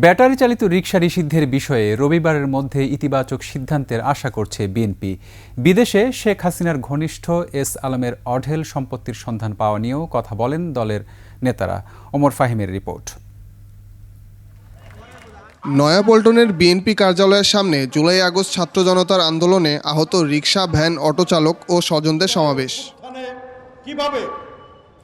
Battery চালিত রিকশা নিষিদ্ধের বিষয়ে রবিবারের মধ্যে ইতিবাচক সিদ্ধান্তের আশা করছে বিএনপি। বিদেশে শেখ হাসিনার ঘনিষ্ঠ এস আলমের অঢেল সম্পত্তির সন্ধান পাওয়া নিয়েও কথা বলেন দলের নেতারা। ওমর ফাহিমের রিপোর্ট। নয়াপল্টনের বিএনপি কার্যালয়ের সামনে জুলাই আগস্ট ছাত্র জনতার আন্দোলনে আহত রিকশা, ভ্যান, অটো চালক ও স্বজনদের সমাবেশ।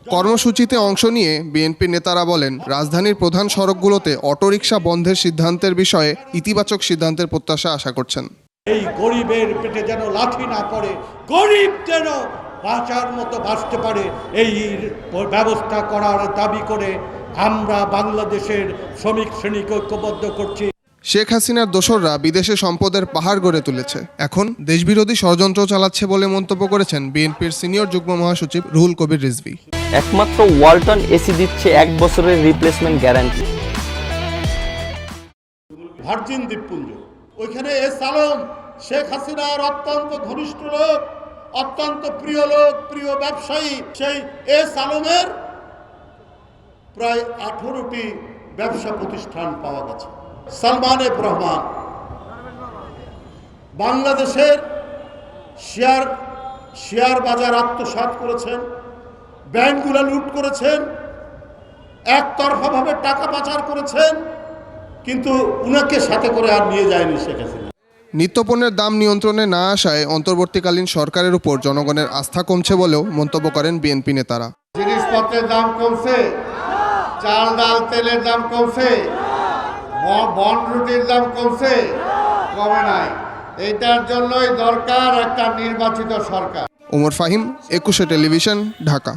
কর্মসূচিতে অংশ নিয়ে বিএনপি নেতারা বলেন, রাজধানীর প্রধান সড়কগুলোতে অটোরিকশা বন্ধের সিদ্ধান্তের বিষয়ে ইতিবাচক সিদ্ধান্তের প্রত্যাশা আশা করছেন। এই গরিবের পেটে যেন লাথি না পড়ে, গরিব যেন বাঁচার মতো বাঁচতে পারে, এই ব্যবস্থা করার দাবি করে আমরা বাংলাদেশের শ্রমিক শ্রেণীকে ঐক্যবদ্ধ করছি। শেখ হাসিনার দোসররা বিদেশে সম্পদের পাহাড় গড়ে তুলেছে, এখন দেশবিরোধী ষড়যন্ত্র চালাচ্ছে বলে মন্তব্য করেছেন বিএনপির সিনিয়র যুগ্ম মহাসচিব রুহুল কবির রিজভী। একমাত্র ওয়ালটন এসি দিচ্ছে 1 বছরের রিপ্লেসমেন্ট গ্যারান্টি। ভার্জিন দ্বীপপুঞ্জ, ওইখানে এস আলম শেখ হাসিনার অত্যন্ত ঘনিষ্ঠ লোক, অত্যন্ত প্রিয় লোক, প্রিয় ব্যবসায়ী। সেই এস আলমের প্রায় 18টি ব্যবসা প্রতিষ্ঠান পাওয়া গেছে। সালমান এফ রহমান বাংলাদেশের শেয়ার বাজার আত্মসাৎ করেছেন, ব্যাংকগুলো লুট করেছেন, একতরফাভাবে টাকা পাচার করেছেন, কিন্তু উনাকে সাথে করে আর নিয়ে যায়নি শেখ হাসিনা। নিত্যপণ্যের দাম নিয়ন্ত্রণে না আসায় অন্তর্বর্তীকালীন সরকারের উপর জনগণের আস্থা কমছে বলেও মন্তব্য করেন বিএনপি নেতারা। জিনিসপত্রের দাম কমছে, চাল ডাল তেলের দাম কমছে, বন্ড রুটির দাম কমছে, কমে নাই। এইটার জন্যই দরকার একটা নির্বাচিত সরকার। ওমর ফাহিম, 21 টেলিভিশন, ঢাকা।